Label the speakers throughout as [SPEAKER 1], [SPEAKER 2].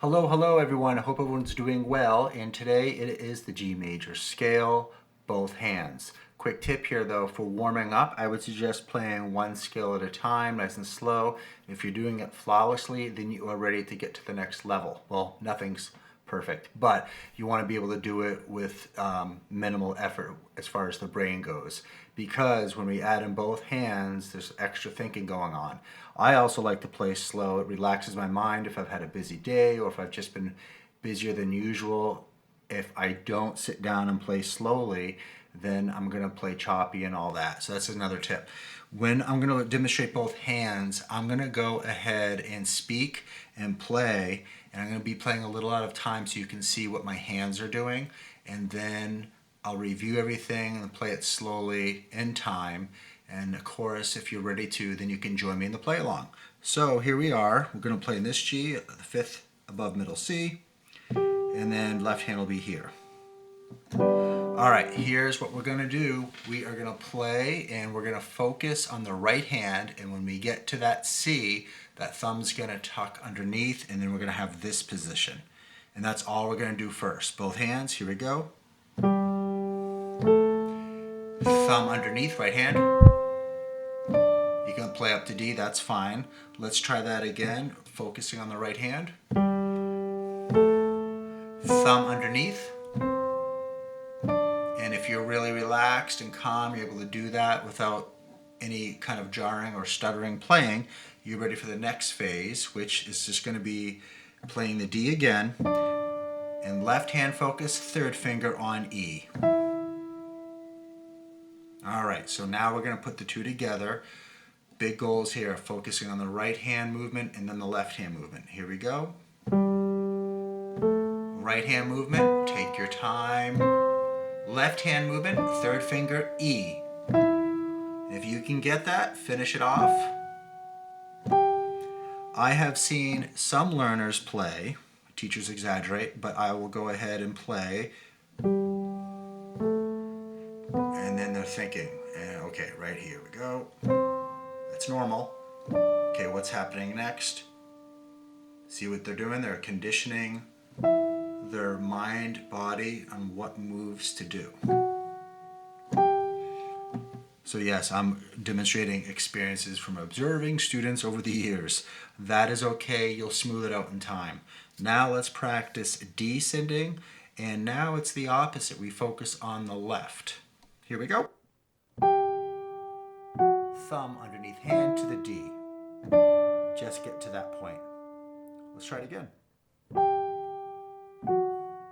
[SPEAKER 1] Hello, hello everyone. I hope everyone's doing well. And today it is the G major scale, both hands. Quick tip here though, for warming up, I would suggest playing one scale at a time, nice and slow. If you're doing it flawlessly, then you are ready to get to the next level. Well, nothing's perfect, but you want to be able to do it with minimal effort as far as the brain goes, because when we add in both hands, there's extra thinking going on. I also like to play slow. It relaxes my mind if I've had a busy day or if I've just been busier than usual. If I don't sit down and play slowly, then I'm going to play choppy and all that. So that's another tip. When I'm going to demonstrate both hands, I'm going to go ahead and speak and play, and I'm going to be playing a little out of time so you can see what my hands are doing, and then I'll review everything and play it slowly in time. And of course, if you're ready to, then you can join me in the play along. So here we are. We're going to play in this G, the fifth above middle C, and then left hand will be here. All right, here's what we're going to do. We are going to play and we're going to focus on the right hand, and when we get to that C, that thumb's going to tuck underneath, and then we're going to have this position. And that's all we're going to do first. Both hands, here we go. Thumb underneath, right hand. You can play up to D, that's fine. Let's try that again, focusing on the right hand. Thumb underneath. And if you're really relaxed and calm, you're able to do that without any kind of jarring or stuttering playing. You're ready for the next phase, which is just going to be playing the D again. And left hand focus, third finger on E. All right, so now we're going to put the two together. Big goals here, focusing on the right hand movement and then the left hand movement. Here we go. Right hand movement, take your time. Left hand movement, third finger, E. If you can get that, finish it off. I have seen some learners play, teachers exaggerate, but I will go ahead and play. And then they're thinking, okay, right here we go. That's normal. Okay, what's happening next? See what they're doing? They're conditioning their mind, body on what moves to do. So yes, I'm demonstrating experiences from observing students over the years. That is okay, you'll smooth it out in time. Now let's practice descending, and now it's the opposite. We focus on the left. Here we go. Thumb underneath hand to the D. Just get to that point. Let's try it again.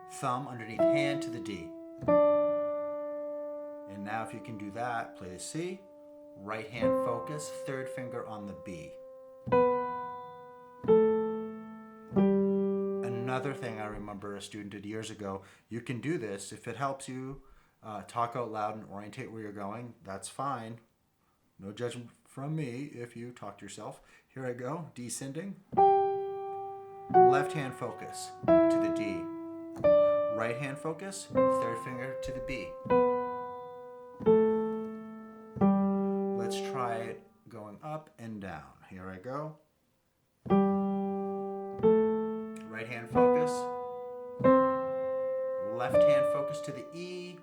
[SPEAKER 1] Thumb underneath hand to the D. And now if you can do that, play the C. Right hand focus, third finger on the B. Another thing I remember a student did years ago, you can do this if it helps you talk out loud and orientate where you're going, that's fine. No judgment from me if you talk to yourself. Here I go, descending. Left hand focus to the D. Right hand focus, third finger to the B. Let's try it going up and down. Here I go. Right hand focus. Left hand focus to the E.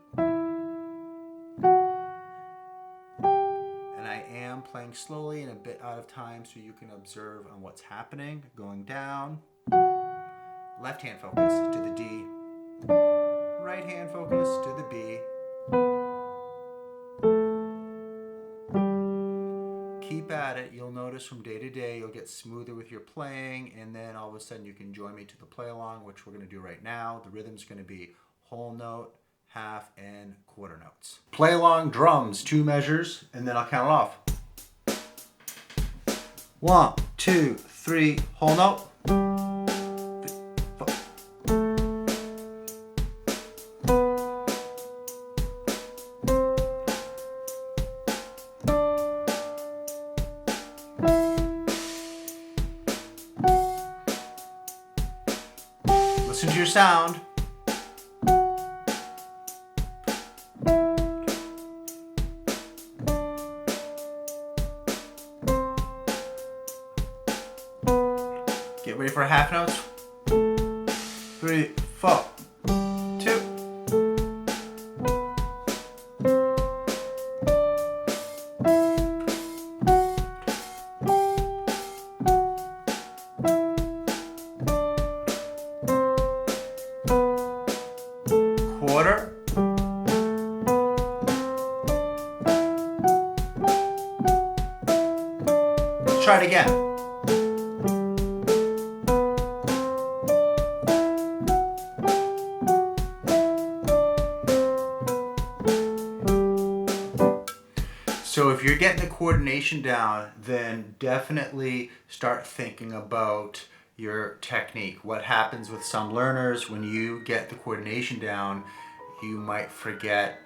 [SPEAKER 1] And I am playing slowly and a bit out of time so you can observe on what's happening. Going down. Left hand focus to the D. Right hand focus to the B. Keep at it. You'll notice from day to day you'll get smoother with your playing, and then all of a sudden you can join me to the play along, which we're going to do right now. The rhythm's going to be whole note, half, and quarter notes. Play along drums, 2 measures, and then I'll count it off. 1, 2, 3, whole note. Listen to your sound. Get ready for half notes. 3, 4. 2. Quarter. Let's try it again. So if you're getting the coordination down, then definitely start thinking about your technique. What happens with some learners when you get the coordination down, you might forget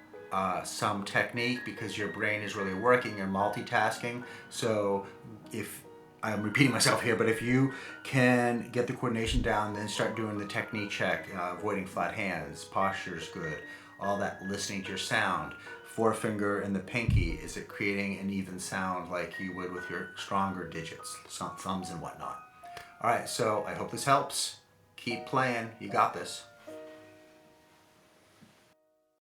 [SPEAKER 1] some technique because your brain is really working and multitasking. So if I'm repeating myself here, but if you can get the coordination down, then start doing the technique check, avoiding flat hands, posture is good, all that, listening to your sound. Forefinger and the pinky, is it creating an even sound like you would with your stronger digits, some thumbs and whatnot. All right, so I hope this helps. Keep playing, you got this.